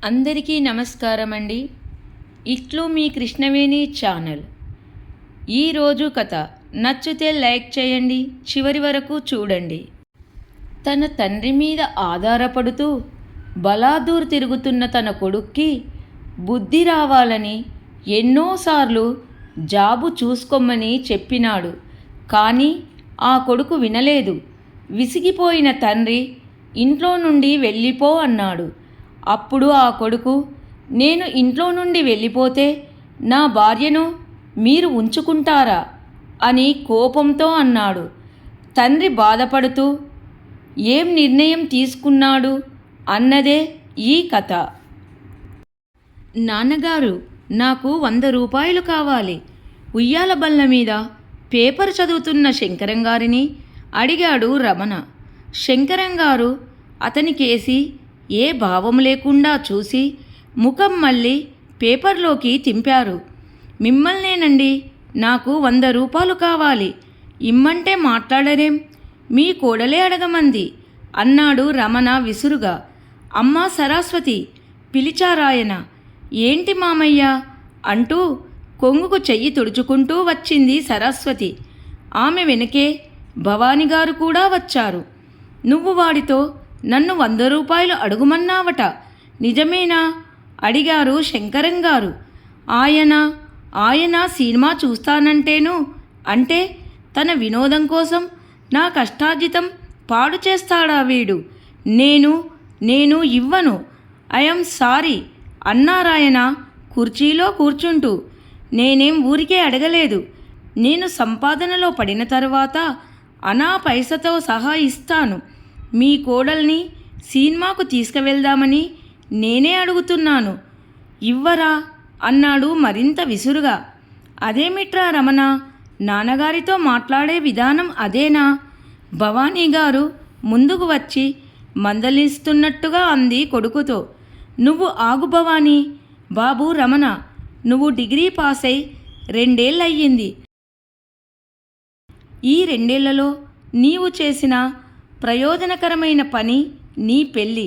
అందరికీ నమస్కారం అండి. ఇట్లు మీ కృష్ణవేణి ఛానల్. ఈరోజు కథ నచ్చితే లైక్ చేయండి, చివరి వరకు చూడండి. తన తండ్రి మీద ఆధారపడుతూ బలాదూర్ తిరుగుతున్న తన కొడుక్కి బుద్ధి రావాలని ఎన్నోసార్లు జాబు చూసుకోమని చెప్పినాడు. కానీ ఆ కొడుకు వినలేదు. విసిగిపోయిన తండ్రి ఇంట్లో నుండి వెళ్ళిపో అన్నాడు. అప్పుడు ఆ కొడుకు, నేను ఇంట్లో నుండి వెళ్ళిపోతే నా భార్యను మీరు ఉంచుకుంటారా అని కోపంతో అన్నాడు. తండ్రి బాధపడుతూ ఏం నిర్ణయం తీసుకున్నాడు అన్నదే ఈ కథ. నాన్నగారు, నాకు 100 రూపాయలు కావాలి. ఉయ్యాల బల్ల మీద పేపర్ చదువుతున్న శంకరంగారిని అడిగాడు రమణ. శంకరంగారు అతనికేసి ఏ భావం లేకుండా చూసి ముఖం మళ్ళీ పేపర్లోకి తింపారు. మిమ్మల్నేనండి, నాకు 100 రూపాయలు కావాలి. ఇమ్మంటే మాట్లాడరేం, మీ కోడలే అడగమంది అన్నాడు రమణ విసురుగా. అమ్మా సరస్వతి, పిలిచారాయన. ఏంటి మామయ్య అంటూ కొంగుకు చెయ్యి తుడుచుకుంటూ వచ్చింది సరస్వతి. ఆమె వెనకే భవానిగారు కూడా వచ్చారు. నువ్వు వాడితో నన్ను 100 రూపాయలు అడుగుమన్నావట, నిజమేనా అడిగారు శంకరంగారు. ఆయన సినిమా చూస్తానంటేను, అంటే తన వినోదం కోసం నా కష్టార్జితం పాడు చేస్తాడా వీడు? నేను ఇవ్వను, ఐఎమ్ సారీ అన్నారాయన కుర్చీలో కూర్చుంటూ. నేనేం ఊరికే అడగలేదు. నేను సంపాదనలో పడిన తర్వాత అనా పైసతో సహా ఇస్తాను. మీ కోడల్ని సినిమాకు తీసుకువెళ్దామని నేనే అడుగుతున్నాను. ఇవ్వరా అన్నాడు మరింత విసురుగా. అదేమిట్రా రమణ, నాన్నగారితో మాట్లాడే విధానం అదేనా? భవానీ గారు ముందుకు వచ్చి మందలిస్తున్నట్టుగా అంది కొడుకుతో. నువ్వు ఆగు భవానీ. బాబు రమణ, నువ్వు డిగ్రీ పాస్ అయి 2 ఏళ్ళయ్యింది. ఈ 2 ఏళ్లలో నీవు చేసిన ప్రయోజనకరమైన పని నీ పెళ్ళి.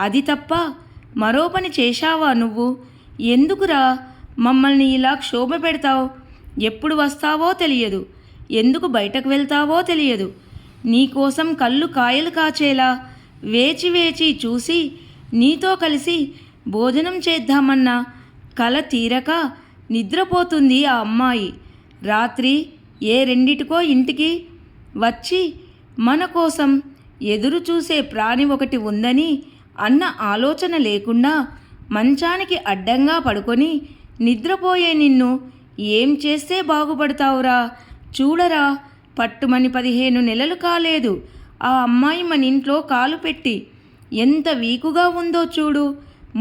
అది తప్ప మరో పని చేశావా నువ్వు? ఎందుకురా మమ్మల్ని ఇలా క్షోభ పెడతావు? ఎప్పుడు వస్తావో తెలియదు, ఎందుకు బయటకు వెళ్తావో తెలియదు. నీకోసం కళ్ళు కాయలు కాచేలా వేచి వేచి చూసి నీతో కలిసి భోజనం చేద్దామన్న కల తీరక నిద్రపోతుంది ఆ అమ్మాయి. రాత్రి ఏ 2కో ఇంటికి వచ్చి మన కోసం ఎదురు చూసే ప్రాణి ఒకటి ఉందని అన్న ఆలోచన లేకుండా మంచానికి అడ్డంగా పడుకొని నిద్రపోయే నిన్ను ఏం చేస్తే బాగుపడతావురా? చూడరా, పట్టుమని 15 నెలలు కాలేదు ఆ అమ్మాయి మన ఇంట్లో కాలు పెట్టి. ఎంత వీకుగా ఉందో చూడు.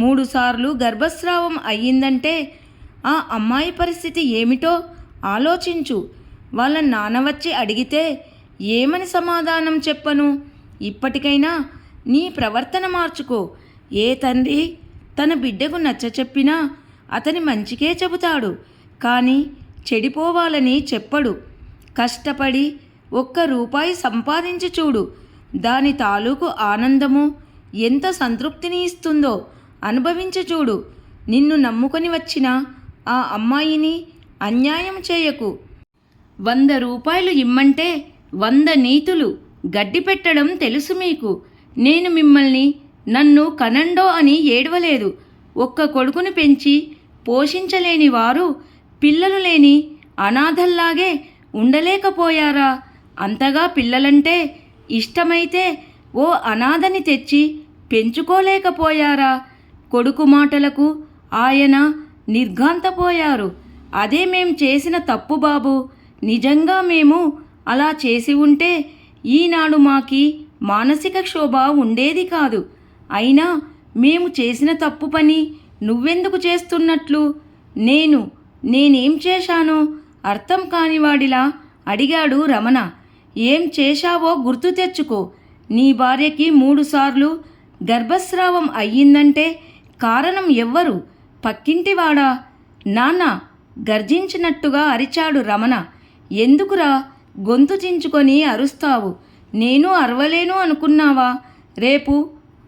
3 సార్లు గర్భస్రావం అయ్యిందంటే ఆ అమ్మాయి పరిస్థితి ఏమిటో ఆలోచించు. వాళ్ళ నాన్న వచ్చి అడిగితే ఏమని సమాధానం చెప్పను? ఇప్పటికైనా నీ ప్రవర్తన మార్చుకో. ఏ తండ్రి తన బిడ్డకు నచ్చచెప్పినా అతని మంచికే చెబుతాడు, కానీ చెడిపోవాలని చెప్పడు. కష్టపడి 1 రూపాయి సంపాదించి చూడు. దాని తాలూకు ఆనందము ఎంత సంతృప్తిని ఇస్తుందో అనుభవించి చూడు. నిన్ను నమ్ముకొని వచ్చిన ఆ అమ్మాయిని అన్యాయం చేయకు. 100 రూపాయలు ఇమ్మంటే 100 నీతులు గడ్డి పెట్టడం తెలుసు మీకు. నేను మిమ్మల్ని నన్ను కనండో అని ఏడవలేదు. 1 కొడుకుని పెంచి పోషించలేని వారు పిల్లలు లేని అనాథల్లాగే ఉండలేకపోయారా? అంతగా పిల్లలంటే ఇష్టమైతే ఓ అనాథని తెచ్చి పెంచుకోలేకపోయారా? కొడుకు మాటలకు ఆయన నిర్ఘాంతపోయారు. అదే మేం చేసిన తప్పు బాబు. నిజంగా మేము అలా చేసి ఉంటే ఈనాడు మాకి మానసిక క్షోభ ఉండేది కాదు. అయినా మేము చేసిన తప్పు పని నువ్వెందుకు చేస్తున్నట్లు? నేనేం చేశానో అర్థం కానివాడిలా అడిగాడు రమణ. ఏం చేశావో గుర్తు తెచ్చుకో. నీ భార్యకి 3 సార్లు గర్భస్రావం అయ్యిందంటే కారణం ఎవ్వరు? పక్కింటివాడా? నాన్న గర్జించినట్టుగా అరిచాడు రమణ. ఎందుకురా గొంతు చించుకొని అరుస్తావు? నేను అరవలేను అనుకున్నావా? రేపు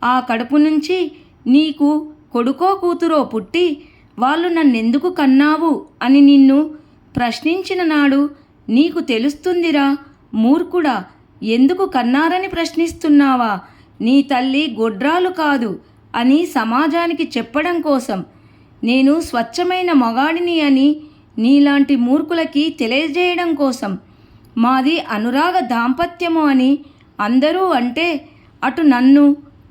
ఆ కడుపు నుంచి నీకు కొడుకో కూతురో పుట్టి వాళ్ళు నన్నెందుకు కన్నావు అని నిన్ను ప్రశ్నించిన నాడు నీకు తెలుస్తుందిరా మూర్ఖుడా, ఎందుకు కన్నారని ప్రశ్నిస్తున్నావా, నీ తల్లి గొడ్రాలు కాదు అని సమాజానికి చెప్పడం కోసం. నేను స్వచ్ఛమైన మగాడిని అని నీలాంటి మూర్ఖులకి తెలియజేయడం కోసం. మాది అనురాగ దాంపత్యము అని అందరూ అంటే అటు నన్ను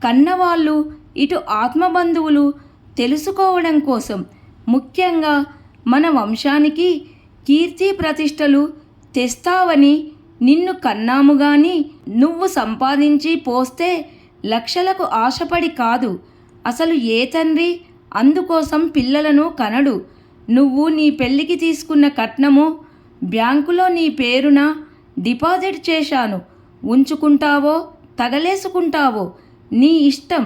కన్నవాళ్ళు ఇటు ఆత్మబంధువులు తెలుసుకోవడం కోసం. ముఖ్యంగా మన వంశానికి కీర్తి ప్రతిష్టలు తెస్తావని నిన్ను కన్నాము గాని నువ్వు సంపాదించి పోస్తే లక్షలకు ఆశపడి కాదు. అసలు ఏ తండ్రి అందుకోసం పిల్లలను కనడు. నువ్వు నీ పెళ్ళికి తీసుకున్న కట్నము బ్యాంకులో నీ పేరున డిపాజిట్ చేశాను. ఉంచుకుంటావో తగలేసుకుంటావో నీ ఇష్టం.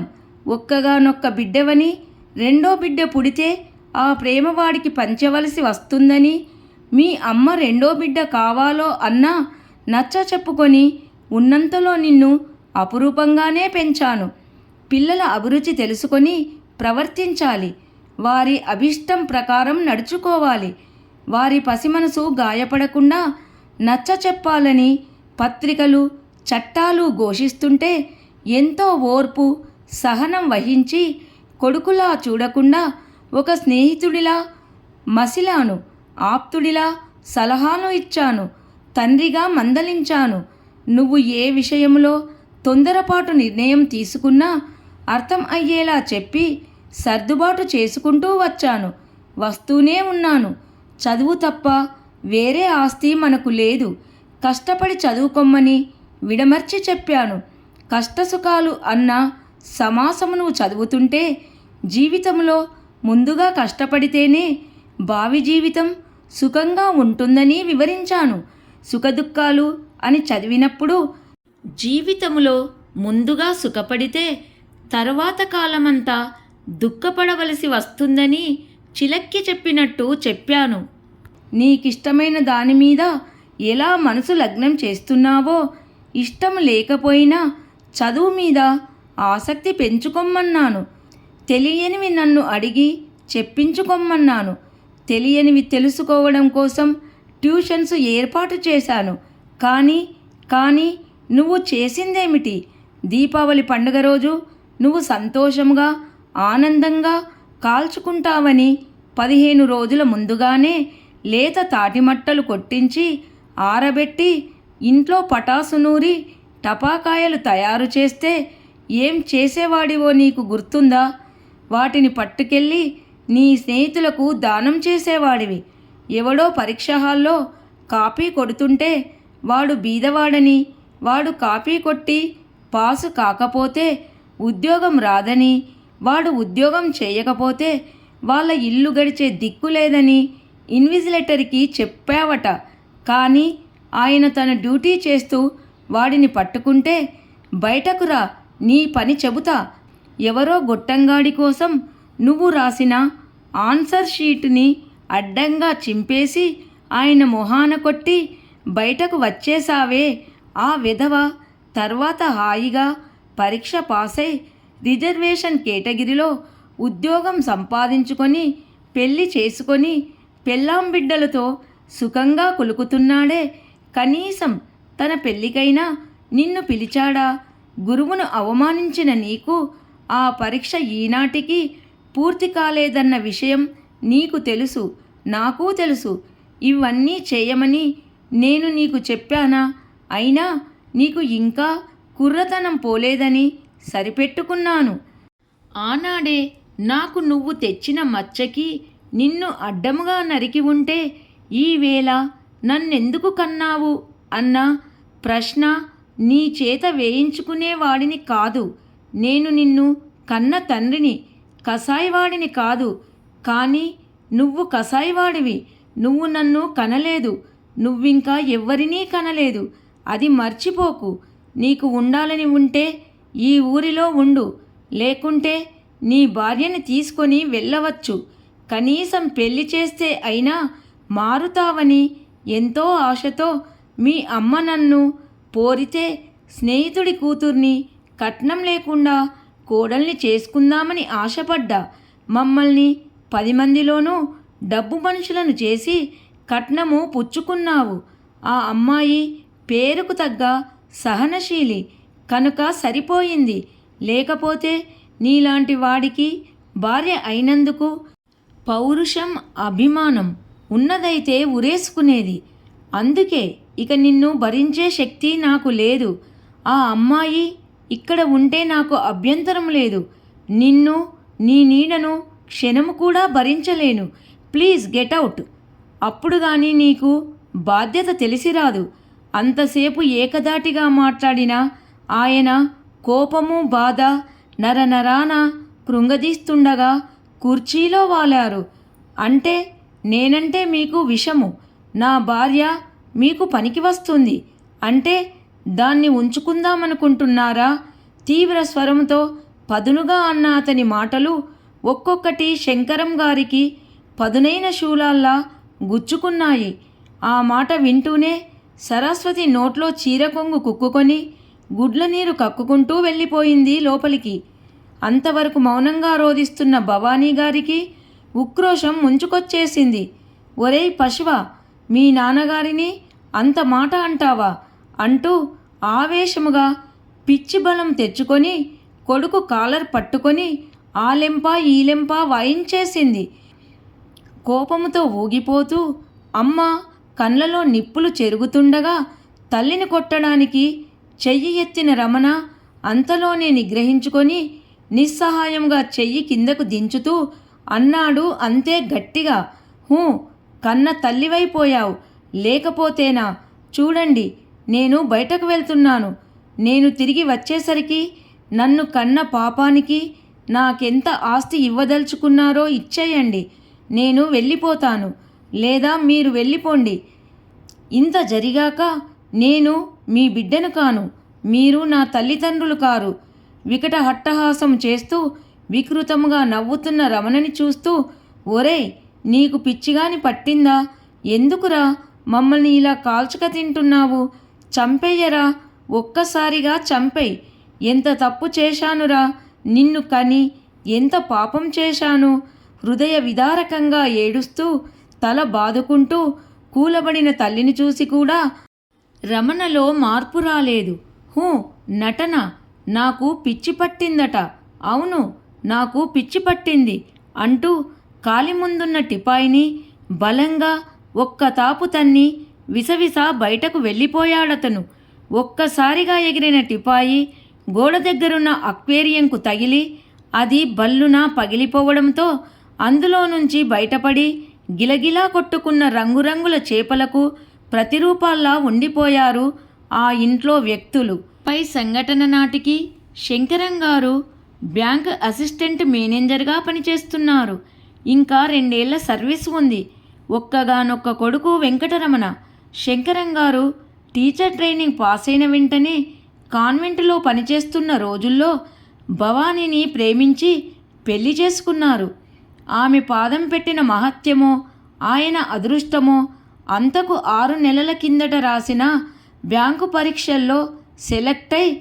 ఒక్కగానొక్క బిడ్డవని రెండో బిడ్డ పుడితే ఆ ప్రేమ వాడికి పంచవలసి వస్తుందని మీ అమ్మ రెండో బిడ్డ కావాలో అన్నా నచ్చ చెప్పుకొని ఉన్నంతలో నిన్ను అపురూపంగానే పెంచాను. పిల్లల అభిరుచి తెలుసుకొని ప్రవర్తించాలి. వారి అభిష్టం ప్రకారం నడుచుకోవాలి. వారి పసిమనసు గాయపడకుండా నచ్చ చెప్పాలని పత్రికలు చట్టాలు ఘోషిస్తుంటే ఎంతో ఓర్పు సహనం వహించి కొడుకులా చూడకుండా ఒక స్నేహితుడిలా మసిలాను. ఆప్తుడిలా సలహాను ఇచ్చాను. తండ్రిగా మందలించాను. నువ్వు ఏ విషయంలో తొందరపాటు నిర్ణయం తీసుకున్నా అర్థం అయ్యేలా చెప్పి సర్దుబాటు చేసుకుంటూ వచ్చాను. వస్తూనే ఉన్నాను. చదువు తప్ప వేరే ఆస్తి మనకు లేదు. కష్టపడి చదువుకొమ్మని విడమర్చి చెప్పాను. కష్టసుఖాలు అన్న సమాసము నువ్వు చదువుతుంటే జీవితంలో ముందుగా కష్టపడితేనే భావి జీవితం సుఖంగా ఉంటుందని వివరించాను. సుఖదుఖాలు అని చదివినప్పుడు జీవితంలో ముందుగా సుఖపడితే తర్వాత కాలమంతా దుఃఖపడవలసి వస్తుందని చిలక్కి చెప్పినట్టు చెప్పాను. నీకిష్టమైన దాని మీద ఎలా మనసు లగ్నం చేస్తున్నావో ఇష్టం లేకపోయినా చదువు మీద ఆసక్తి పెంచుకోమన్నాను. తెలియనివి నన్ను అడిగి చెప్పించుకోమన్నాను. తెలియనివి తెలుసుకోవడం కోసం ట్యూషన్స్ ఏర్పాటు చేశాను. కానీ నువ్వు చేసిందేమిటి? దీపావళి పండుగ రోజు నువ్వు సంతోషంగా ఆనందంగా కాల్చుకుంటావని 15 రోజుల ముందుగానే లేత తాటిమట్టలు కొట్టించి ఆరబెట్టి ఇంట్లో పటాసు నూరి టపాకాయలు తయారు చేస్తే ఏం చేసేవాడివో నీకు గుర్తుందా? వాటిని పట్టుకెళ్ళి నీ స్నేహితులకు దానం చేసేవాడివి. ఎవడో పరీక్ష హాల్లో కాపీ కొడుతుంటే వాడు బీదవాడని, వాడు కాపీ కొట్టి పాసు కాకపోతే ఉద్యోగం రాదని, వాడు ఉద్యోగం చేయకపోతే వాళ్ళ ఇల్లు గడిచే దిక్కు లేదని ఇన్విజిలేటర్కి చెప్పావట. కానీ ఆయన తన డ్యూటీ చేస్తూ వాడిని పట్టుకుంటే బయటకు రా, నీ పని చెబుతా. ఎవరో గొట్టంగాడి కోసం నువ్వు రాసిన ఆన్సర్ షీట్ని అడ్డంగా చింపేసి ఆయన మొహాన కొట్టి బయటకు వచ్చేసావే ఆ విధవ. తర్వాత హాయిగా పరీక్ష పాసై రిజర్వేషన్ కేటగిరీలో ఉద్యోగం సంపాదించుకొని పెళ్లి చేసుకొని పెళ్ళాం బిడ్డలతో సుఖంగా కులుకుతున్నాడే. కనీసం తన పెళ్ళికైనా నిన్ను పిలిచాడా? గురువును అవమానించిన నీకు ఆ పరీక్ష ఈనాటికి పూర్తి కాలేదన్న విషయం నీకు తెలుసు, నాకు తెలుసు. ఇవన్నీ చేయమని నేను నీకు చెప్పానా? అయినా నీకు ఇంకా కుర్రతనం పోలేదని సరిపెట్టుకున్నాను. ఆనాడే నాకు నువ్వు తెచ్చిన మచ్చకి నిన్ను అడ్డముగా నరికి ఉంటే ఈవేళ నన్నెందుకు కన్నావు అన్న ప్రశ్న నీ చేత వేయించుకునేవాడిని కాదు. నేను నిన్ను కన్న తండ్రిని, కసాయివాడిని కాదు. కానీ నువ్వు కసాయివాడివి. నువ్వు నన్ను కనలేదు. నువ్వింకా ఎవ్వరినీ కనలేదు. అది మర్చిపోకు. నీకు ఉండాలని ఉంటే ఈ ఊరిలో ఉండు, లేకుంటే నీ భార్యని తీసుకొని వెళ్ళవచ్చు. కనీసం పెళ్లి చేస్తే అయినా మారుతావని ఎంతో ఆశతో మీ అమ్మ నన్ను పోరితే స్నేహితుడి కూతుర్ని కట్నం లేకుండా కోడల్ని చేసుకుందామని ఆశపడ్డా. మమ్మల్ని 10 మందిలోనూ డబ్బు మనుషులను చేసి కట్నము పుచ్చుకున్నావు. ఆ అమ్మాయి పేరుకు తగ్గ సహనశీలి కనుక సరిపోయింది. లేకపోతే నీలాంటి వాడికి భార్య అయినందుకు పౌరుషం, అభిమానం ఉన్నదైతే ఉరేసుకునేది. అందుకే ఇక నిన్ను భరించే శక్తి నాకు లేదు. ఆ అమ్మాయి ఇక్కడ ఉంటే నాకు అభ్యంతరం లేదు. నిన్ను, నీ నీడను క్షణము కూడా భరించలేను. Please get out. అప్పుడు కానీ నీకు బాధ్యత తెలిసిరాదు. అంతసేపు ఏకధాటిగా మాట్లాడిన ఆయన కోపము, బాధ నరనరాన కృంగదీస్తుండగా కుర్చీలో వాలారు. అంటే నేనంటే మీకు విషము, నా భార్య మీకు పనికి వస్తుంది అంటే దాన్ని ఉంచుకుందామనుకుంటున్నారా? తీవ్ర స్వరంతో పదునుగా అన్న అతని మాటలు ఒక్కొక్కటి శంకరం గారికి పదునైన శూలాల్లా గుచ్చుకున్నాయి. ఆ మాట వింటూనే సరస్వతి నోట్లో చీరకొంగు కుక్కుకొని గుడ్ల నీరు కక్కుకుంటూ వెళ్ళిపోయింది లోపలికి. అంతవరకు మౌనంగా రోదిస్తున్న భవానీ గారికి ఉక్రోషం ముంచుకొచ్చేసింది. ఒరేయ్ పశువ, మీ నాన్నగారిని అంత మాట అంటావా అంటూ ఆవేశముగా పిచ్చి బలం తెచ్చుకొని కొడుకు కాలర్ పట్టుకొని ఆలెంప ఈలెంప వాయించేసింది. కోపముతో ఊగిపోతూ అమ్మ కళ్ళలో నిప్పులు చెరుగుతుండగా తల్లిని కొట్టడానికి చెయ్యి ఎత్తిన రమణ అంతలోనే నిగ్రహించుకొని నిస్సహాయంగా చెయ్యి కిందకు దించుతూ అన్నాడు అంతే గట్టిగా, హూ, కన్న తల్లివైపోయావు. లేకపోతేనా? చూడండి, నేను బయటకు వెళ్తున్నాను. నేను తిరిగి వచ్చేసరికి నన్ను కన్న పాపానికి నాకెంత ఆస్తి ఇవ్వదలుచుకున్నారో ఇచ్చేయండి. నేను వెళ్ళిపోతాను, లేదా మీరు వెళ్ళిపోండి. ఇంత జరిగాక నేను మీ బిడ్డను కాను, మీరు నా తల్లిదండ్రులు కారు. వికట హట్టహాసం చేస్తూ వికృతముగా నవ్వుతున్న రమణని చూస్తూ, ఒరేయ్, నీకు పిచ్చిగాని పట్టిందా? ఎందుకురా మమ్మల్ని ఇలా కాల్చుక తింటున్నావు? చంపేయ్యరా, ఒక్కసారిగా చంపేయ్. ఎంత తప్పు చేశానురా నిన్ను కని, ఎంత పాపం చేశాను. హృదయ విదారకంగా ఏడుస్తూ తల బాదుకుంటూ కూలబడిన తల్లిని చూసి కూడా రమణలో మార్పు రాలేదు. హూ, నటన. నాకు పిచ్చి పట్టిందట. అవును, నాకు పిచ్చి పట్టింది అంటూ కాలి ముందున్న టిపాయిని బలంగా ఒక్క తాపు తన్ని విసవిస బయటకు వెళ్ళిపోయాడతను. ఒక్కసారిగా ఎగిరిన టిపాయి గోడ దగ్గరున్న అక్వేరియంకు తగిలి అది బల్లున పగిలిపోవడంతో అందులో నుంచి బయటపడి గిలగిలా కొట్టుకున్న రంగురంగుల చేపలకు ప్రతిరూపాల్లా ఉండిపోయారు ఆ ఇంట్లో వ్యక్తులు. పై సంఘటన నాటికి శంకరంగారు బ్యాంక్ అసిస్టెంట్ మేనేజర్గా పనిచేస్తున్నారు. ఇంకా 2 ఏళ్ల సర్వీస్ ఉంది. ఒక్కగానొక్క కొడుకు వెంకటరమణ. శంకరంగారు టీచర్ ట్రైనింగ్ పాస్ అయిన వెంటనే కాన్వెంటులో పనిచేస్తున్న రోజుల్లో భవానీని ప్రేమించి పెళ్లి చేసుకున్నారు. ఆమె పాదం పెట్టిన మహత్యమో ఆయన అదృష్టమో అంతకు 6 నెలల కిందట రాసిన బ్యాంకు పరీక్షల్లో సెలెక్ట్ అయి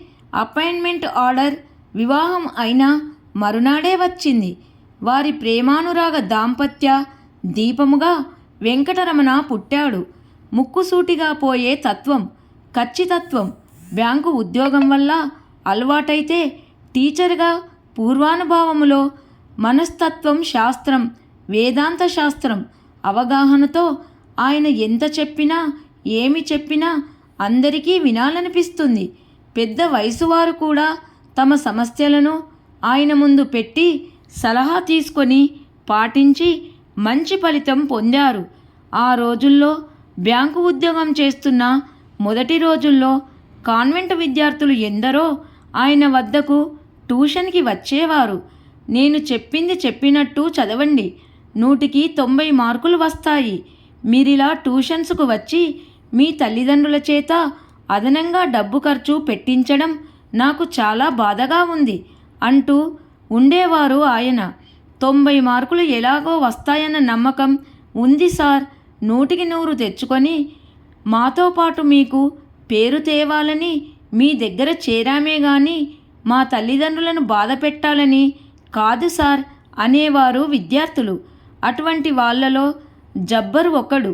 అపాయింట్మెంట్ ఆర్డర్, వివాహం అయినా మరునాడే వచ్చింది. వారి ప్రేమానురాగ దాంపత్య దీపముగా వెంకటరమణ పుట్టాడు. ముక్కుసూటిగా పోయే తత్వం, ఖచ్చితత్వం. బ్యాంకు ఉద్యోగం వల్ల అలవాటైతే టీచర్గా పూర్వానుభావములో మనస్తత్వం శాస్త్రం, వేదాంత శాస్త్రం అవగాహనతో ఆయన ఎంత చెప్పినా ఏమి చెప్పినా అందరికీ వినాలనిపిస్తుంది. పెద్ద వయసువారు కూడా తమ సమస్యలను ఆయన ముందు పెట్టి సలహా తీసుకొని పాటించి మంచి ఫలితం పొందారు. ఆ రోజుల్లో బ్యాంకు ఉద్యోగం చేస్తున్న మొదటి రోజుల్లో కాన్వెంట్ విద్యార్థులు ఎందరో ఆయన వద్దకు ట్యూషన్కి వచ్చేవారు. నేను చెప్పింది చెప్పినట్టు చదవండి, 100కి 90 మార్కులు వస్తాయి. మీరిలా ట్యూషన్స్కు వచ్చి మీ తల్లిదండ్రుల చేత అదనంగా డబ్బు ఖర్చు పెట్టించడం నాకు చాలా బాధగా ఉంది అంటూ ఉండేవారు ఆయన. 90 మార్కులు ఎలాగో వస్తాయన్న నమ్మకం ఉంది సార్. 100కి 100 తెచ్చుకొని మాతో పాటు మీకు పేరు తేవాలని మీ దగ్గర చేరామే గాని మా తల్లిదండ్రులను బాధ పెట్టాలని కాదు సార్ అనేవారు విద్యార్థులు. అటువంటి వాళ్ళలో జబ్బర్ ఒకడు.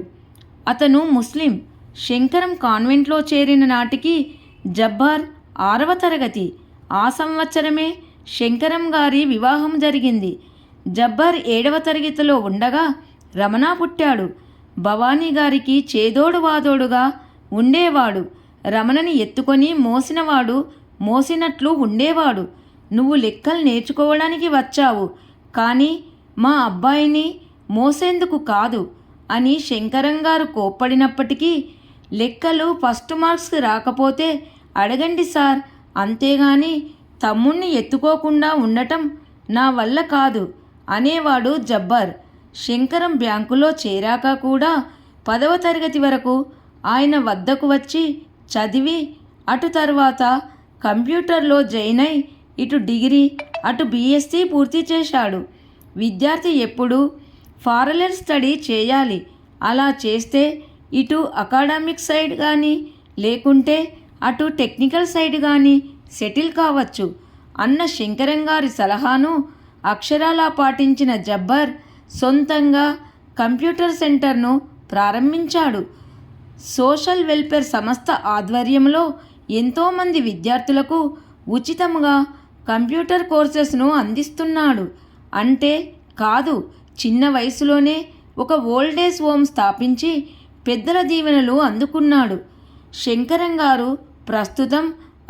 అతను ముస్లిం. శంకరం కాన్వెంట్లో చేరిన నాటికి జబ్బర్ 6వ తరగతి. ఆ సంవత్సరమే శంకరం గారి వివాహం జరిగింది. జబ్బర్ 7వ తరగతిలో ఉండగా రమణ పుట్టాడు. భవానీ గారికి చేదోడు వాదోడుగా ఉండేవాడు. రమణని ఎత్తుకొని మోసినవాడు మోసినట్లు ఉండేవాడు. నువ్వు లెక్కలు నేర్చుకోవడానికి వచ్చావు, కానీ మా అబ్బాయిని మోసేందుకు కాదు అని శంకరం గారు కోప్పడినప్పటికీ, లెక్కలు ఫస్ట్ మార్క్స్ రాకపోతే అడగండి సార్, అంతేగాని తమ్ముణ్ణి ఎత్తుకోకుండా ఉండటం నా వల్ల కాదు అనేవాడు జబ్బర్. శంకరం బ్యాంకులో చేరాక కూడా 10వ తరగతి వరకు ఆయన వద్దకు వచ్చి చదివి, అటు తర్వాత కంప్యూటర్లో జాయిన్ అయి ఇటు డిగ్రీ అటు బీఎస్సీ పూర్తి చేశాడు. విద్యార్థి ఎప్పుడూ పారలెల్ స్టడీ చేయాలి. అలా చేస్తే ఇటు అకాడమిక్ సైడ్ కానీ లేకుంటే అటు టెక్నికల్ సైడ్ కానీ సెటిల్ కావచ్చు అన్న శంకరం గారి సలహాను అక్షరాలా పాటించిన జబ్బర్ సొంతంగా కంప్యూటర్ సెంటర్ను ప్రారంభించాడు. సోషల్ వెల్ఫేర్ సంస్థ ఆధ్వర్యంలో ఎంతోమంది విద్యార్థులకు ఉచితంగా కంప్యూటర్ కోర్సెస్ను అందిస్తున్నాడు. అంటే కాదు, చిన్న వయసులోనే ఒక ఓల్డేజ్ హోమ్ స్థాపించి పెద్దల దీవెనలు అందుకున్నాడు. శంకరం గారు ప్రస్తుతం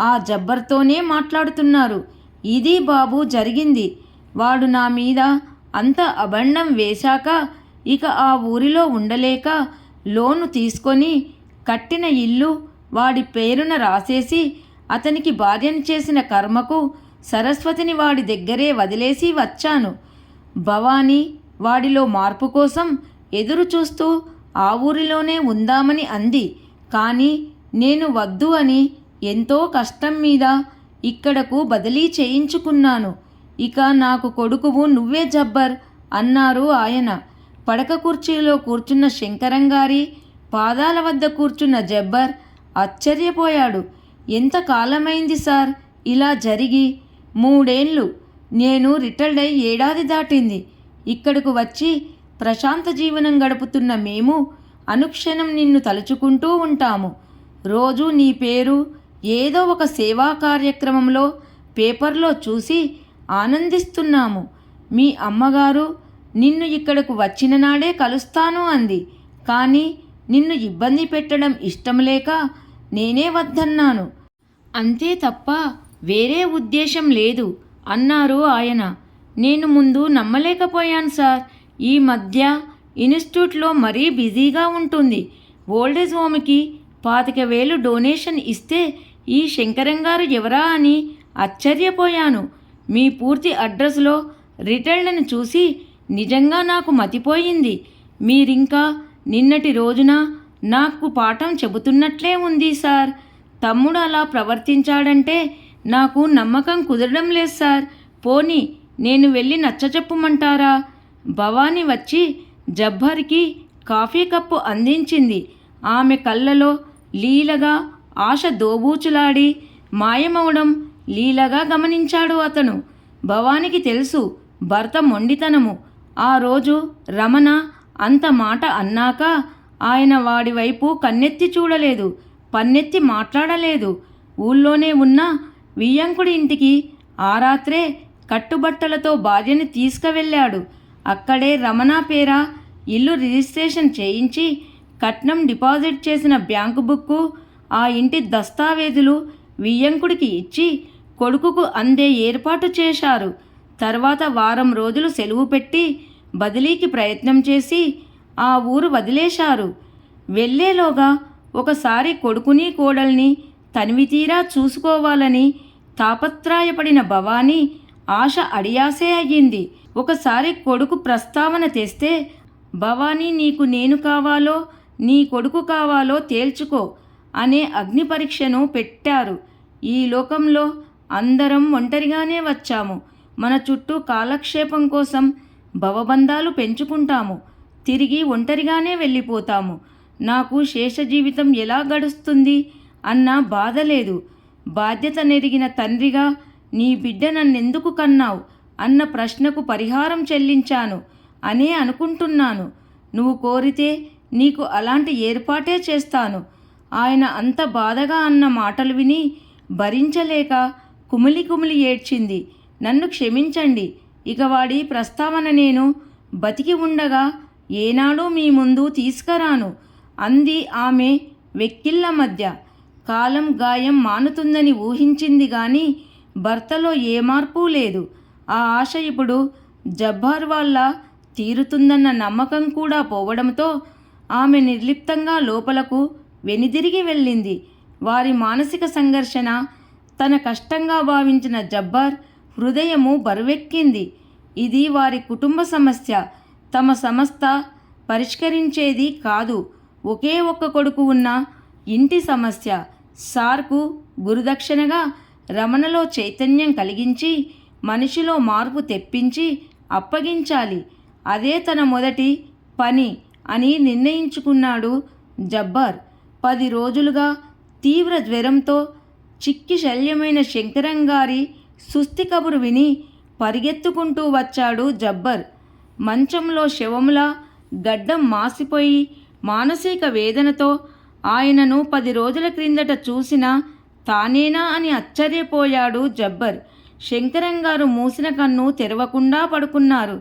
ఆ జబ్బర్తోనే మాట్లాడుతున్నారు. ఇది బాబు జరిగింది. వాడు నా మీద అంత అబండం వేశాక ఇక ఆ ఊరిలో ఉండలేక లోను తీసుకొని కట్టిన ఇల్లు వాడి పేరున రాసేసి అతనికి భార్యను చేసిన కర్మకు సరస్వతిని వాడి దగ్గరే వదిలేసి వచ్చాను. భవానీ వాడిలో మార్పు కోసం ఎదురు చూస్తూ ఆ ఊరిలోనే ఉందామని అంది. కానీ నేను వద్దు అని ఎంతో కష్టం మీద ఇక్కడకు బదిలీ చేయించుకున్నాను. ఇక నాకు కొడుకువు నువ్వే జబ్బర్ అన్నారు ఆయన. పడక కుర్చీలో కూర్చున్న శంకరం గారి పాదాల వద్ద కూర్చున్న జబ్బర్ ఆశ్చర్యపోయాడు. ఎంత కాలమైంది సార్ ఇలా జరిగి? 3 ఏళ్ళు. నేను రిటైర్డ్ అయి ఏడాది దాటింది. ఇక్కడకు వచ్చి ప్రశాంత జీవనం గడుపుతున్న మేము అనుక్షణం నిన్ను తలుచుకుంటూ ఉంటాము. రోజు నీ పేరు ఏదో ఒక సేవా కార్యక్రమంలో పేపర్లో చూసి ఆనందిస్తున్నాము. మీ అమ్మగారు నిన్ను ఇక్కడకు వచ్చిన నాడే కలుస్తాను అంది. కానీ నిన్ను ఇబ్బంది పెట్టడం ఇష్టం లేక నేనే వద్దన్నాను. అంతే తప్ప వేరే ఉద్దేశం లేదు అన్నారు ఆయన. నేను ముందు నమ్మలేకపోయాను సార్. ఈ మధ్య ఇన్స్టిట్యూట్లో మరీ బిజీగా ఉంటుంది. ఓల్డేజ్ హోమ్కి 25,000 డొనేషన్ ఇస్తే ఈ శంకరం గారు ఎవరా అని ఆశ్చర్యపోయాను. మీ పూర్తి అడ్రస్లో రిటైర్డ్ని చూసి నిజంగా నాకు మతిపోయింది. మీరింకా నిన్నటి రోజున నాకు పాఠం చెబుతున్నట్లే ఉంది సార్. తమ్ముడు అలా ప్రవర్తించాడంటే నాకు నమ్మకం కుదరడం లేదు సార్. పోనీ నేను వెళ్ళి నచ్చచెప్పమంటారా? భవానీ వచ్చి జబ్బర్కి కాఫీ కప్పు అందించింది. ఆమె కళ్ళలో లీలగా ఆశ దోబూచులాడి మాయమవడం లీలగా గమనించాడు అతను. భవానికి తెలుసు భర్త మొండితనము. ఆ రోజు రమణ అంత మాట అన్నాక ఆయన వాడి వైపు కన్నెత్తి చూడలేదు, పన్నెత్తి మాట్లాడలేదు. ఊళ్ళోనే ఉన్న వియ్యంకుడి ఇంటికి ఆ రాత్రే కట్టుబట్టలతో భార్యని తీసుకువెళ్ళాడు. అక్కడే రమణ పేర ఇల్లు రిజిస్ట్రేషన్ చేయించి కట్నం డిపాజిట్ చేసిన బ్యాంకు బుక్కు, ఆ ఇంటి దస్తావేజులు వియ్యంకుడికి ఇచ్చి కొడుకుకు అందే ఏర్పాటు చేశారు. తర్వాత వారం రోజులు సెలవు పెట్టి బదిలీకి ప్రయత్నం చేసి ఆ ఊరు వదిలేశారు. వెళ్ళేలోగా ఒకసారి కొడుకుని కోడల్ని తనివితీరా చూసుకోవాలని తాపత్రయపడిన భవానీ ఆశ అడియాసే అయ్యింది. ఒకసారి కొడుకు ప్రస్తావన తెస్తే, భవానీ నీకు నేను కావాలో నీ కొడుకు కావాలో తేల్చుకో అనే అగ్ని పరీక్షను పెట్టారు. ఈ లోకంలో అందరం ఒంటరిగానే వచ్చాము. మన చుట్టూ కాలక్షేపం కోసం భవబంధాలు పెంచుకుంటాము, తిరిగి ఒంటరిగానే వెళ్ళిపోతాము. నాకు శేష జీవితం ఎలా గడుస్తుంది అన్న బాధ లేదు. బాధ్యత నెరిగిన తండ్రిగా నీ బిడ్డ నన్నెందుకు కన్నావు అన్న ప్రశ్నకు పరిహారం చెల్లించాను అనే అనుకుంటున్నాను. నువ్వు కోరితే నీకు అలాంటి ఏర్పాటే చేస్తాను. ఆయన అంత బాధగా అన్న మాటలు విని భరించలేక కుమిలి కుమిలి ఏడ్చింది. నన్ను క్షమించండి. ఇక వాడి ప్రస్తావన నేను బతికి ఉండగా ఏనాడూ మీ ముందు తీసుకురాను అంది ఆమె వెక్కిళ్ళ మధ్య. కాలం గాయం మానుతుందని ఊహించింది గాని భర్తలో ఏ మార్పు లేదు. ఆ ఆశ ఇప్పుడు జబ్బార్ వాళ్ళ తీరుతుందన్న నమ్మకం కూడా పోవడంతో ఆమె నిర్లిప్తంగా లోపలకు వెనుదిరిగి వెళ్ళింది. వారి మానసిక సంఘర్షణ తన కష్టంగా భావించిన జబ్బార్ హృదయము బరువెక్కింది. ఇది వారి కుటుంబ సమస్య, తమ సంస్థ పరిష్కరించేది కాదు. ఒకే ఒక్క కొడుకు ఉన్న ఇంటి సమస్య. సార్కు గురుదక్షిణగా రమణలో చైతన్యం కలిగించి మనిషిలో మార్పు తెప్పించి అప్పగించాలి. అదే తన మొదటి పని అని నిర్ణయించుకున్నాడు జబ్బార్. 10 రోజులుగా తీవ్ర జ్వరంతో చిక్కి శల్యమైన శంకరంగారి సుస్థి కబురు విని పరిగెత్తుకుంటూ వచ్చాడు జబ్బర్. మంచంలో శవంలా గడ్డం మాసిపోయి మానసిక వేదనతో ఆయనను 10 రోజుల క్రిందట చూసిన తానేనా అని ఆశ్చర్యపోయాడు జబ్బర్. శంకరంగారు మూసిన కన్ను తెరవకుండా పడుకున్నారు.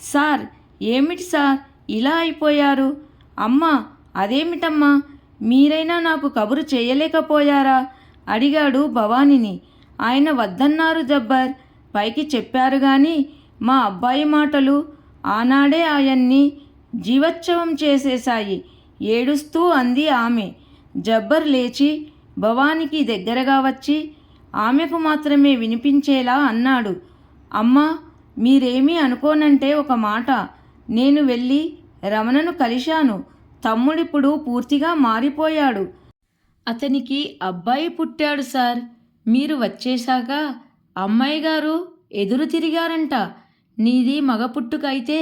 సార్, ఏమిటి సార్ ఇలా అయిపోయారు? అమ్మా, అదేమిటమ్మా, మీరైనా నాకు కబురు చేయలేకపోయారా అడిగాడు భవానీని. ఆయన వద్దన్నారు జబ్బర్. పైకి చెప్పారు గాని మా అబ్బాయి మాటలు ఆనాడే ఆయన్ని జీవోత్సవం చేసేశాయి ఏడుస్తూ అంది ఆమె. జబ్బర్ లేచి భవానీకి దగ్గరగా వచ్చి ఆమెకు మాత్రమే వినిపించేలా అన్నాడు. అమ్మా, మీరేమీ అనుకోనంటే ఒక మాట. నేను వెళ్ళి రమణను కలిశాను. తమ్ముడిప్పుడు పూర్తిగా మారిపోయాడు. అతనికి అబ్బాయి పుట్టాడు సార్. మీరు వచ్చేశాక అమ్మాయి గారు ఎదురు తిరిగారంట. నీది మగ పుట్టుకైతే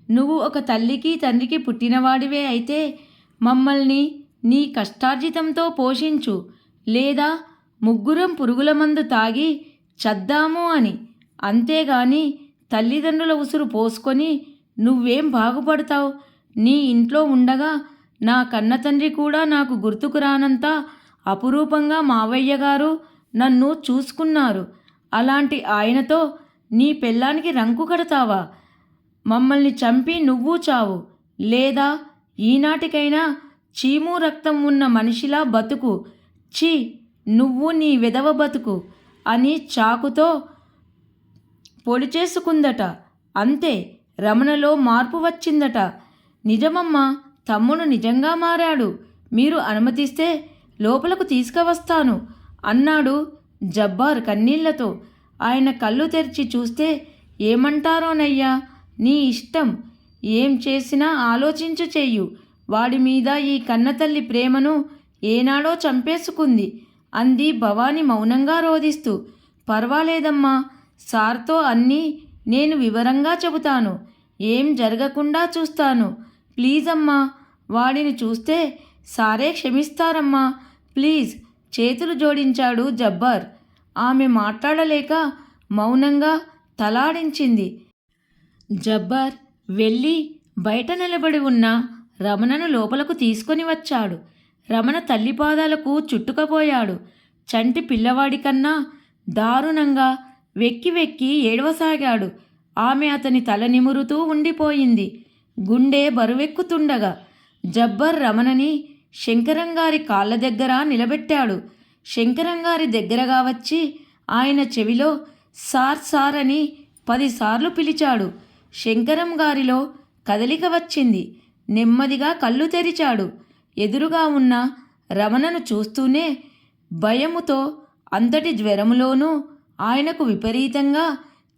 నువ్వు ఒక తల్లికి తండ్రికి పుట్టినవాడివే అయితే మమ్మల్ని నీ కష్టార్జితంతో పోషించు, లేదా ముగ్గురం పురుగుల మందు తాగి చద్దాము అని. అంతేగాని తల్లిదండ్రుల ఉసురు పోసుకొని నువ్వేం బాగుపడతావు? నీ ఇంట్లో ఉండగా నా కన్న తండ్రి కూడా నాకు గుర్తుకు రానంత అపురూపంగా మావయ్య గారు నన్ను చూసుకున్నారు. అలాంటి ఆయనతో నీ పెళ్ళానికి రంకు కడతావా? మమ్మల్ని చంపి నువ్వు చావు, లేదా ఈనాటికైనా చీము రక్తం ఉన్న మనిషిలా బతుకు. ఛీ, నువ్వు నీ విధవ బతుకు అని చాకుతో పొడి చేసుకుందట. అంతే, రమణలో మార్పు వచ్చిందట. నిజమమ్మా, తమ్ముడు నిజంగా మారాడు. మీరు అనుమతిస్తే లోపలకు తీసుకువస్తాను అన్నాడు జబ్బార్ కన్నీళ్లతో. ఆయన కళ్ళు తెరిచి చూస్తే ఏమంటారోనయ్యా, నీ ఇష్టం. ఏం చేసినా ఆలోచించు చెయ్యు. వాడి మీద ఈ కన్నతల్లి ప్రేమను ఏనాడో చంపేసుకుంది అంది భవాని మౌనంగా రోదిస్తూ. పర్వాలేదమ్మా, సార్తో అన్నీ నేను వివరంగా చెబుతాను. ఏం జరగకుండా చూస్తాను. ప్లీజ్ అమ్మా, వాడిని చూస్తే సారే క్షమిస్తారమ్మా, ప్లీజ్ చేతులు జోడించాడు జబ్బార్. ఆమె మాట్లాడలేక మౌనంగా తలాడించింది. జబ్బార్ వెళ్ళి బయట నిలబడి ఉన్న రమణను లోపలకు తీసుకొని వచ్చాడు. రమణ తల్లి పాదాలకు చుట్టుకుపోయాడు. చంటి పిల్లవాడి కన్నా దారుణంగా వెక్కి వెక్కి ఏడవసాగాడు. ఆమె అతని తల నిమురుతూ ఉండిపోయింది. గుండె బరువెక్కుతుండగా జబ్బర్ రమణని శంకరంగారి కాళ్ళ దగ్గర నిలబెట్టాడు. శంకరంగారి దగ్గరగా వచ్చి ఆయన చెవిలో సార్ సార్ అని 10 సార్లు పిలిచాడు. శంకరం గారిలో కదలిక వచ్చింది. నెమ్మదిగా కళ్ళు తెరిచాడు. ఎదురుగా ఉన్న రమణను చూస్తూనే భయముతో అంతటి జ్వరములోనూ ఆయనకు విపరీతంగా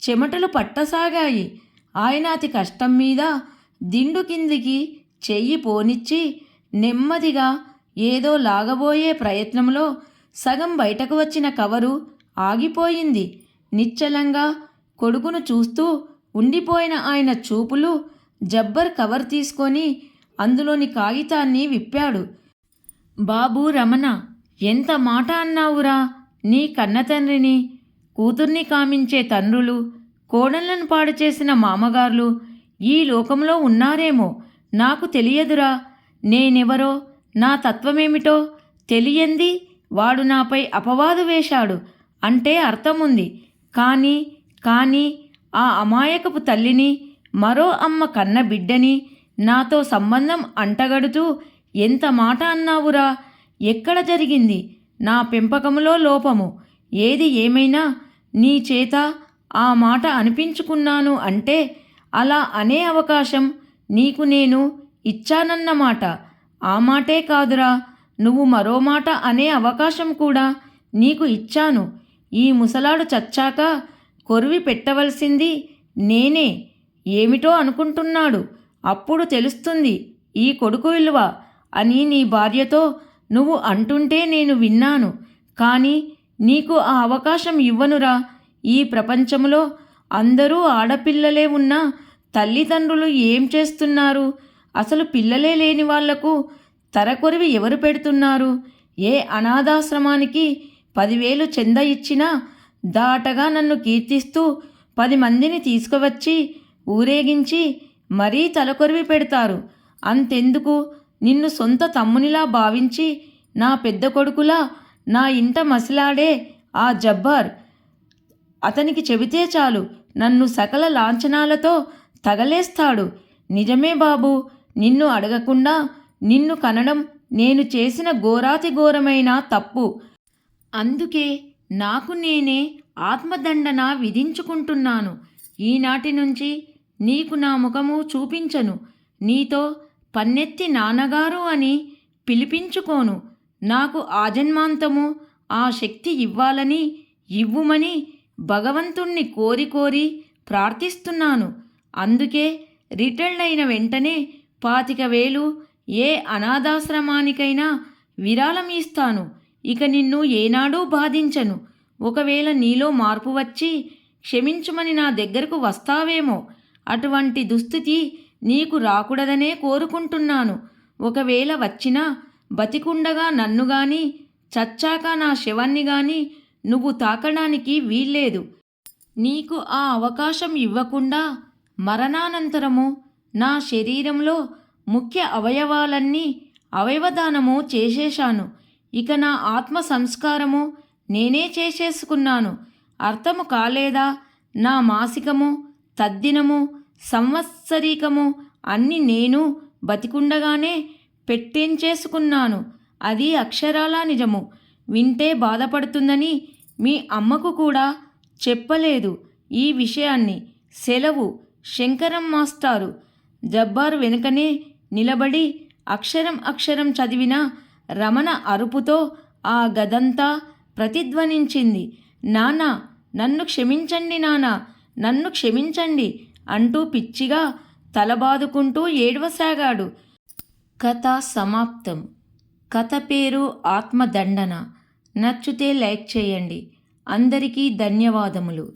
చెమటలు పట్టసాగాయి. ఆయన అతి కష్టం మీద దిండు కిందికి చెయ్యి పోనిచ్చి నెమ్మదిగా ఏదో లాగబోయే ప్రయత్నంలో సగం బయటకు వచ్చిన కవరు ఆగిపోయింది. నిశ్చలంగా కొడుకును చూస్తూ ఉండిపోయిన ఆయన చూపులు జబ్బర్ కవర్ తీసుకొని అందులోని కాగితాన్ని విప్పాడు. బాబు రమణ, ఎంత మాట అన్నావురా? నీ కన్నతండ్రిని, కూతుర్ని కామించే తండ్రులు కోడళ్లను పాడు చేసిన మామగార్లు ఈ లోకంలో ఉన్నారేమో, నాకు తెలియదురా. నేనెవరో, నా తత్వమేమిటో తెలియంది వాడు నాపై అపవాదు వేశాడు అంటే అర్థముంది. కానీ ఆ అమాయకపు తల్లిని, మరో అమ్మ కన్న బిడ్డని నాతో సంబంధం అంటగడుతూ ఎంత మాట అన్నావురా? ఎక్కడ జరిగింది నా పెంపకంలో లోపము? ఏది ఏమైనా నీ చేత ఆ మాట అనిపించుకున్నాను అంటే అలా అనే అవకాశం నీకు నేను ఇచ్చానన్నమాట. ఆ మాటే కాదురా, నువ్వు మరో మాట అనే అవకాశం కూడా నీకు ఇచ్చాను. ఈ ముసలాడు చచ్చాక కొరివి పెట్టవలసింది నేనే. ఏమిటో అనుకుంటున్నాడు, అప్పుడు తెలుస్తుంది ఈ కొడుకు విలువ అని నీ భార్యతో నువ్వు అంటుంటే నేను విన్నాను. కానీ నీకు ఆ అవకాశం ఇవ్వనురా. ఈ ప్రపంచంలో అందరూ ఆడపిల్లలే ఉన్నా తల్లిదండ్రులు ఏం చేస్తున్నారు? అసలు పిల్లలే లేని వాళ్లకు తరకొరివి ఎవరు పెడుతున్నారు? ఏ అనాథాశ్రమానికి 10,000 చంద ఇచ్చినా దాటగా నన్ను కీర్తిస్తూ 10 మందిని తీసుకువచ్చి ఊరేగించి మరీ తలకొరివి పెడతారు. అంతెందుకు, నిన్ను సొంత తమ్మునిలా భావించి నా పెద్ద కొడుకులా నా ఇంట మసిలాడే ఆ జబ్బార్, అతనికి చెబితే చాలు నన్ను సకల లాంఛనాలతో తగలేస్తాడు. నిజమే బాబూ, నిన్ను అడగకుండా నిన్ను కనడం నేను చేసిన ఘోరాతి ఘోరమైన తప్పు. అందుకే నాకు నేనే ఆత్మదండన విధించుకుంటున్నాను. ఈనాటి నుంచి నీకు నా ముఖము చూపించను. నీతో పన్నెత్తి నాన్నగారు అని పిలిపించుకోను. నాకు ఆజన్మాంతము ఆ శక్తి ఇవ్వాలని, ఇవ్వుమని భగవంతుణ్ణి కోరి కోరి ప్రార్థిస్తున్నాను. అందుకే రిటైర్డ్ అయిన వెంటనే 25,000 ఏ అనాథాశ్రమానికైనా విరాళం ఇస్తాను. ఇక నిన్ను ఏనాడూ బాధించను. ఒకవేళ నీలో మార్పు వచ్చి క్షమించమని నా దగ్గరకు వస్తావేమో. అటువంటి దుస్థితి నీకు రాకూడదనే కోరుకుంటున్నాను. ఒకవేళ వచ్చినా బతికుండగా నన్ను గాని, చచ్చాక నా శవాన్ని గాని నువ్వు తాకడానికి వీల్లేదు. నీకు ఆ అవకాశం ఇవ్వకుండా మరణానంతరము నా శరీరంలో ముఖ్య అవయవాలన్నీ అవయవదానము చేసేశాను. ఇక నా ఆత్మ సంస్కారము నేనే చేసేసుకున్నాను. అర్థము కాలేదా? నా మాసికము, తద్దినము, సంవత్సరీకము అన్నీ నేను బతికుండగానే పెట్టించేసుకున్నాను. అది అక్షరాల నిజము. వింటే బాధపడుతుందని మీ అమ్మకు కూడా చెప్పలేదు ఈ విషయాన్ని. సెలవు. శంకరం మాస్టారు జబ్బార్ వెనుకనే నిలబడి అక్షరం అక్షరం చదివిన రమణ అరుపుతో ఆ గదంతా ప్రతిధ్వనించింది. నానా, నన్ను క్షమించండి నానా, నన్ను క్షమించండి అంటూ పిచ్చిగా తలబాదుకుంటూ ఏడవసాగాడు. కథ సమాప్తం. కథ పేరు ఆత్మదండన. నచ్చితే లైక్ చేయండి. అందరికీ ధన్యవాదములు.